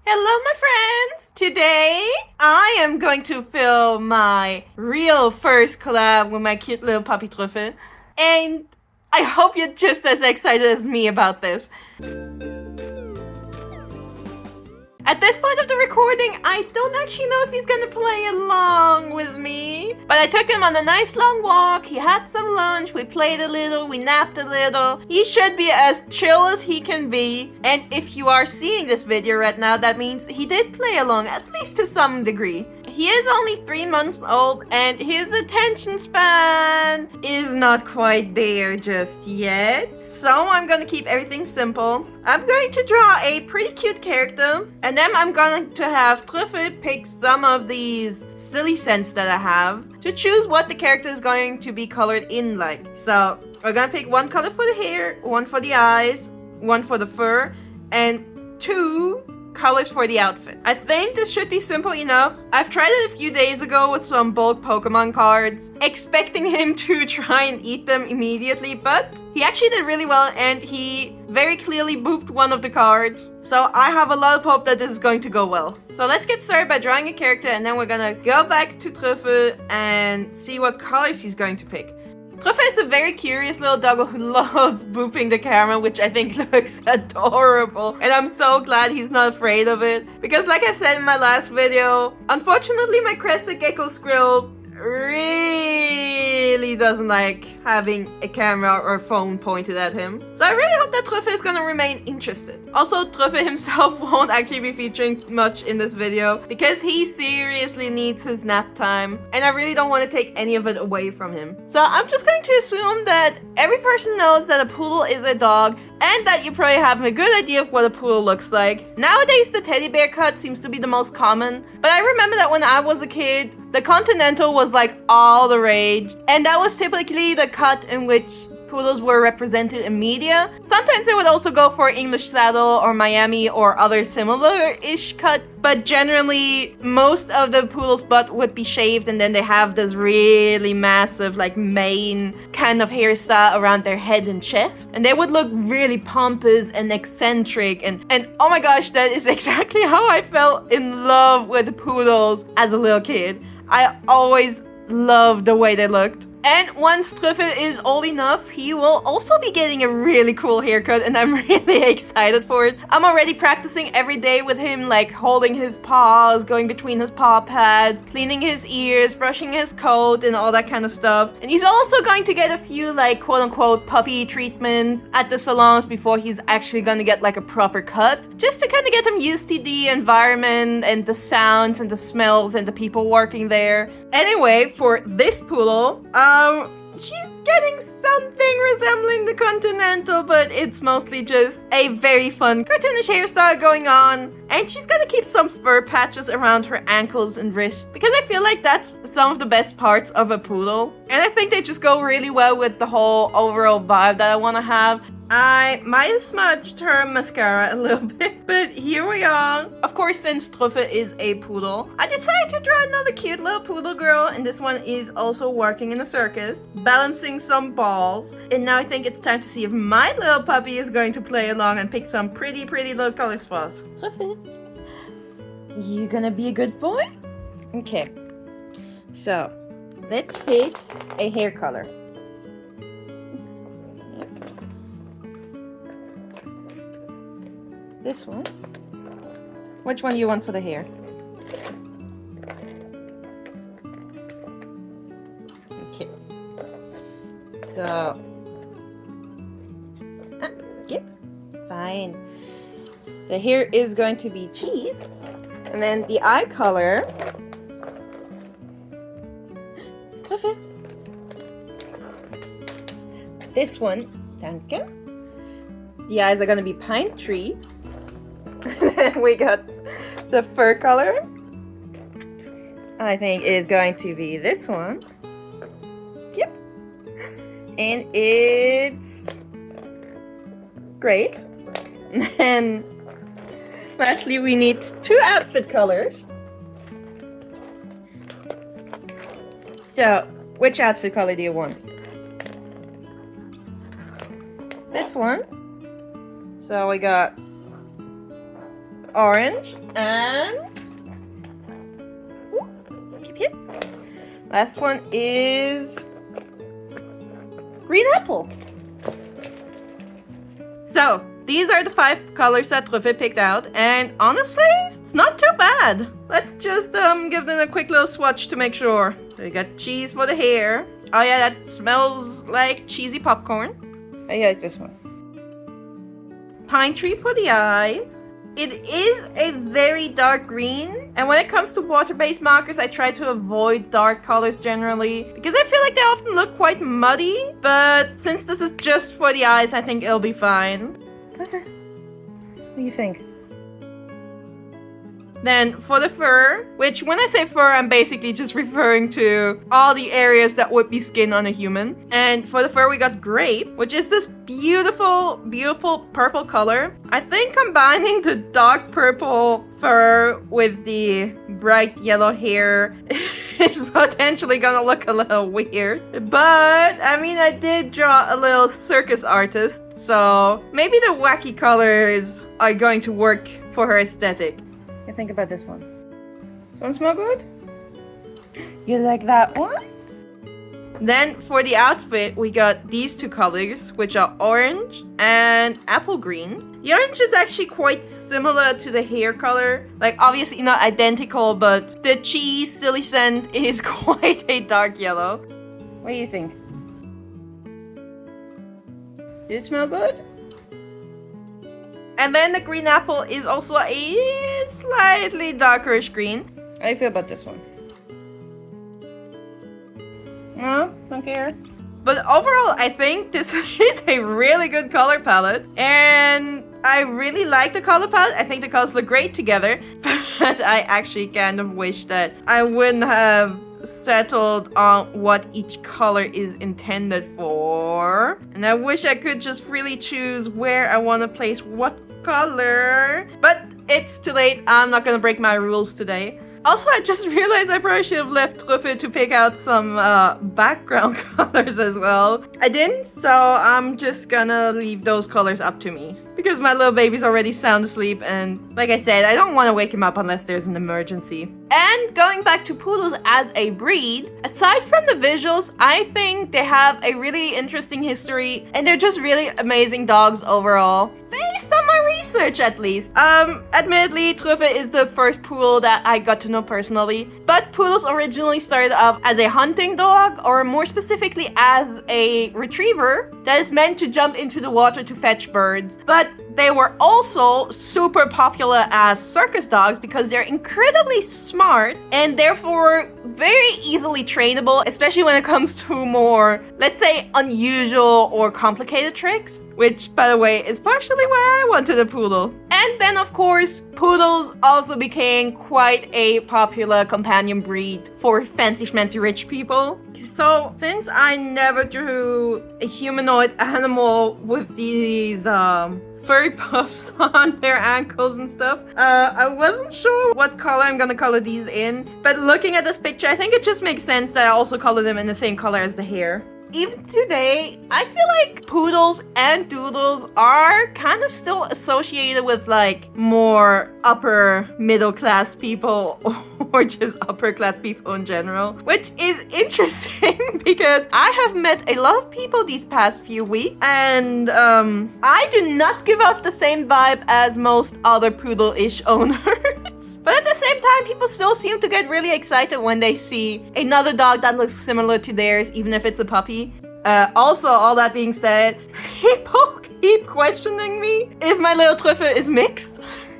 Hello, my friends! Today, I am going to film my real first collab with my cute little puppy Trüffel, and I hope you're just as excited as me about this. At this point of the recording, I don't actually know if he's gonna play along with me. But I took him on a nice long walk, he had some lunch, we played a little, we napped a little. He should be as chill as he can be. And if you are seeing this video right now, that means he did play along, at least to some degree. He is only 3 months old and his attention span is not quite there just yet. So I'm gonna keep everything simple. I'm going to draw a pretty cute character, and then I'm going to have Trüffel pick some of these silly scents that I have to choose what the character is going to be colored in like. So we're gonna pick one color for the hair, one for the eyes, one for the fur, and 2 colors for the outfit. I think this should be simple enough. I've tried it a few days ago with some bulk Pokemon cards, expecting him to try and eat them immediately, but he actually did really well and he very clearly booped one of the cards. So I have a lot of hope that this is going to go well. So let's get started by drawing a character, and then we're gonna go back to Trüffel and see what colors he's going to pick. Trüffel is a very curious little dog who loves booping the camera, which I think looks adorable. And I'm so glad he's not afraid of it. Because like I said in my last video, unfortunately my crested gecko squirrel really doesn't like having a camera or phone pointed at him. So I really hope that Trüffel is gonna remain interested. Also, Trüffel himself won't actually be featuring much in this video because he seriously needs his nap time and I really don't want to take any of it away from him. So I'm just going to assume that every person knows that a poodle is a dog and that you probably have a good idea of what a poodle looks like. Nowadays, the teddy bear cut seems to be the most common, but I remember that when I was a kid, the Continental was like all the rage, and that was typically the cut in which poodles were represented in media. Sometimes they would also go for English Saddle or Miami or other similar-ish cuts, but generally most of the poodle's butt would be shaved and then they have this really massive like mane kind of hairstyle around their head and chest, and they would look really pompous and eccentric, and oh my gosh, that is exactly how I fell in love with poodles as a little kid. I always loved the way they looked. And once Trüffel is old enough, he will also be getting a really cool haircut, and I'm really excited for it. I'm already practicing every day with him, like holding his paws, going between his paw pads, cleaning his ears, brushing his coat, and all that kind of stuff. And he's also going to get a few like quote-unquote puppy treatments at the salons before he's actually gonna get like a proper cut, just to kind of get him used to the environment and the sounds and the smells and the people working there. Anyway, for this poodle, she's getting something resembling the Continental, but it's mostly just a very fun cartoonish hairstyle going on. And she's gonna keep some fur patches around her ankles and wrists, because I feel like that's some of the best parts of a poodle. And I think they just go really well with the whole overall vibe that I want to have. I might have smudged her mascara a little bit, but here we are. Of course, since Trüffel is a poodle, I decided to draw another cute little poodle girl, and this one is also working in a circus, balancing some balls. And now I think it's time to see if my little puppy is going to play along and pick some pretty little colors for us. Trüffel, you gonna be a good boy? Okay, so let's pick a hair color. This one. Which one do you want for the hair? Okay. So. Yep. Fine. The hair is going to be cheese. And then the eye color. Perfect. This one. Danke. The eyes are going to be pine tree. We got the fur color. I think is going to be this one. Yep. And it's grape. And lastly, we need 2 outfit colors. So, which outfit color do you want? This one. So we got orange. And last one is green apple. So, these are the 5 colors that Trüffel picked out, and honestly, it's not too bad. Let's just give them a quick little swatch to make sure. So we got cheese for the hair. Oh yeah, that smells like cheesy popcorn. I like this one. Pine tree for the eyes. It is a very dark green, and when it comes to water-based markers, I try to avoid dark colors generally because I feel like they often look quite muddy, but since this is just for the eyes, I think it'll be fine. Okay. What do you think? Then for the fur, which when I say fur, I'm basically just referring to all the areas that would be skin on a human. And for the fur, we got grape, which is this beautiful, beautiful purple color. I think combining the dark purple fur with the bright yellow hair is potentially gonna look a little weird. But, I mean, I did draw a little circus artist, so maybe the wacky colors are going to work for her aesthetic. I think about this one. Does one smell good? You like that one? Then for the outfit, we got these 2 colors, which are orange and apple green. The orange is actually quite similar to the hair color. Like, obviously not identical, but the cheese silly scent is quite a dark yellow. What do you think? Did it smell good? And then the green apple is also a slightly darkerish green. How do you feel about this one? No, don't care. But overall, I think this is a really good color palette. And I really like the color palette. I think the colors look great together. But I actually kind of wish that I wouldn't have settled on what each color is intended for. And I wish I could just freely choose where I want to place what color. But it's too late. I'm not gonna break my rules today. Also, I just realized I probably should have left Trüffel to pick out some background colors as well. I didn't, so I'm just gonna leave those colors up to me. Because my little baby's already sound asleep, and like I said, I don't want to wake him up unless there's an emergency. And going back to poodles as a breed, aside from the visuals, I think they have a really interesting history, and they're just really amazing dogs overall. Based on my research, at least. Admittedly, Trüffel is the first poodle that I got to know personally, but poodles originally started off as a hunting dog, or more specifically as a retriever that is meant to jump into the water to fetch birds. But they were also super popular as circus dogs because they're incredibly smart and therefore very easily trainable, especially when it comes to more, let's say, unusual or complicated tricks, which, by the way, is partially why I wanted a poodle. And then, of course, poodles also became quite a popular companion breed for fancy schmancy rich people. So, since I never drew a humanoid animal with these furry puffs on their ankles and stuff, I wasn't sure what color I'm gonna color these in. But looking at this picture, I think it just makes sense that I also color them in the same color as the hair. Even today, I feel like poodles and doodles are kind of still associated with like more upper middle class people or just upper class people in general, which is interesting because I have met a lot of people these past few weeks and I do not give off the same vibe as most other poodle-ish owners. But at the same time, people still seem to get really excited when they see another dog that looks similar to theirs, even if it's a puppy. Also, all that being said, people keep questioning me if my little Trüffel is mixed.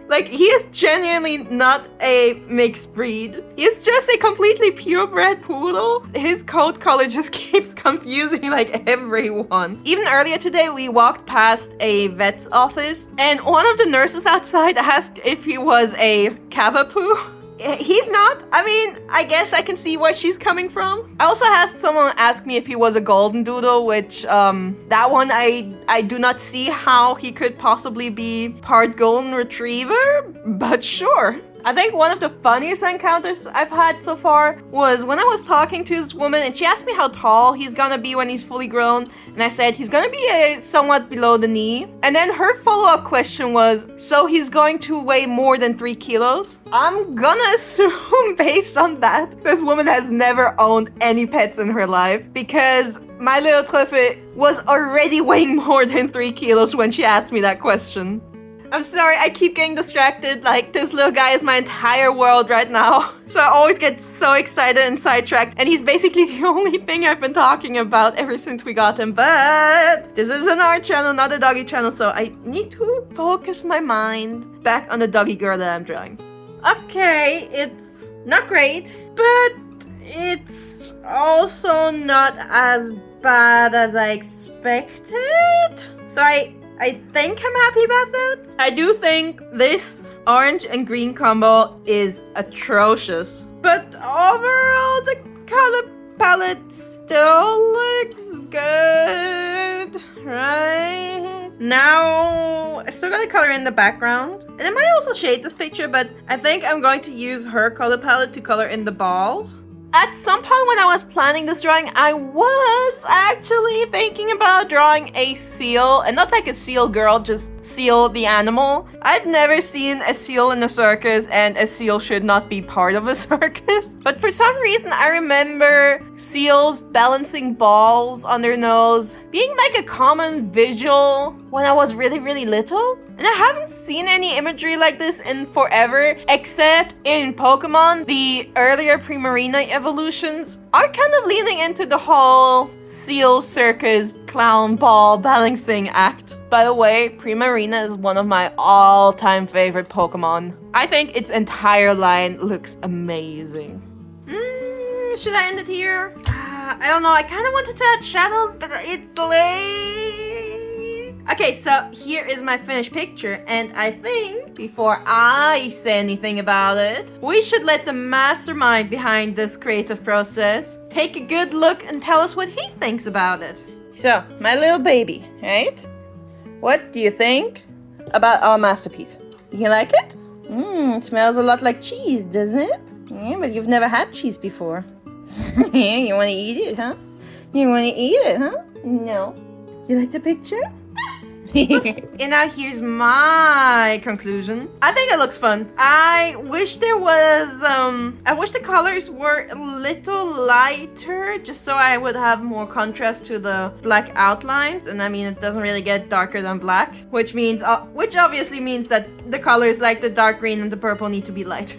Like, he is genuinely not a mixed breed. He's just a completely purebred poodle. His coat color just keeps confusing like everyone. Even earlier today, we walked past a vet's office and one of the nurses outside asked if he was a Cavapoo. He's not. I mean, I guess I can see where she's coming from. I also had someone ask me if he was a golden doodle, which, that one I do not see how he could possibly be part golden retriever, but sure. I think one of the funniest encounters I've had so far was when I was talking to this woman and she asked me how tall he's gonna be when he's fully grown, and I said he's gonna be somewhat below the knee. And then her follow-up question was, so he's going to weigh more than 3 kilos? I'm gonna assume based on that, this woman has never owned any pets in her life, because my little Trüffel was already weighing more than 3 kilos when she asked me that question. I'm sorry, I keep getting distracted. Like, this little guy is my entire world right now. So I always get so excited and sidetracked. And he's basically the only thing I've been talking about ever since we got him. But this is an art channel, not a doggy channel. So I need to focus my mind back on the doggy girl that I'm drawing. Okay, it's not great, but it's also not as bad as I expected. So I think I'm happy about that. I do think this orange and green combo is atrocious. But overall, the color palette still looks good, right? Now, I still gotta color in the background. And I might also shade this picture, but I think I'm going to use her color palette to color in the balls. At some point when I was planning this drawing, I was actually thinking about drawing a seal, and not like a seal girl, just seal the animal. I've never seen a seal in a circus, and a seal should not be part of a circus. But for some reason, I remember seals balancing balls on their nose being like a common visual when I was really, really little. And I haven't seen any imagery like this in forever, except in Pokemon. The earlier Primarina evolutions are kind of leaning into the whole seal circus clown ball balancing act. By the way, Primarina is one of my all-time favorite Pokemon. I think its entire line looks amazing. Should I end it here? I don't know, I kind of wanted to add shadows, but it's late. Okay, so here is my finished picture, and I think before I say anything about it, we should let the mastermind behind this creative process take a good look and tell us what he thinks about it. So, my little baby, right? What do you think about our masterpiece? You like it? It smells a lot like cheese, doesn't it? Yeah, but you've never had cheese before. You want to eat it, huh? You want to eat it, huh? No. You like the picture? And now here's my conclusion. I think it looks fun. I wish there was, I wish the colors were a little lighter, just so I would have more contrast to the black outlines. And I mean, it doesn't really get darker than black, which means, which obviously means that the colors like the dark green and the purple need to be lighter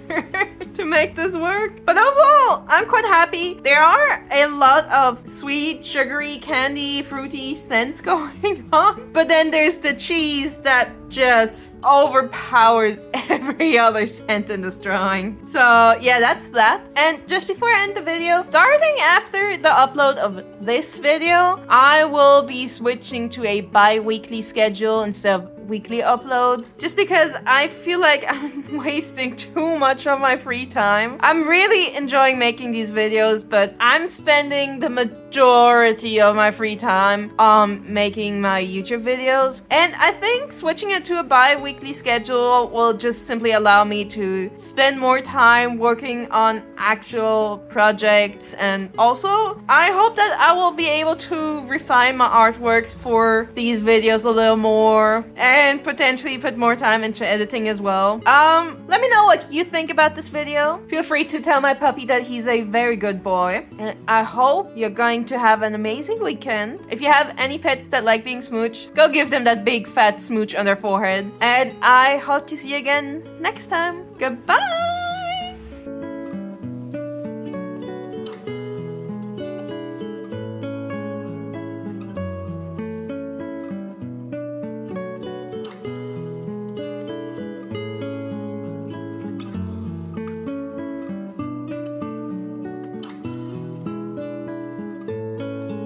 to make this work. But overall, I'm quite happy. There are a lot of sweet, sugary, candy, fruity scents going on. But then there's the cheese that just overpowers every other scent in this drawing. So yeah, that's that. And just before I end the video, starting after the upload of this video, I will be switching to a bi-weekly schedule instead of weekly uploads, just because I feel like I'm wasting too much of my free time. I'm really enjoying making these videos, but I'm spending the majority of my free time making my YouTube videos, and I think switching it to a bi-weekly schedule will just simply allow me to spend more time working on actual projects. And also, I hope that I will be able to refine my artworks for these videos a little more, and potentially put more time into editing as well. Let me know what you think about this video. Feel free to tell my puppy that he's a very good boy. And I hope you're going to have an amazing weekend. If you have any pets that like being smooched, go give them that big fat smooch on their forehead. And I hope to see you again next time. Goodbye!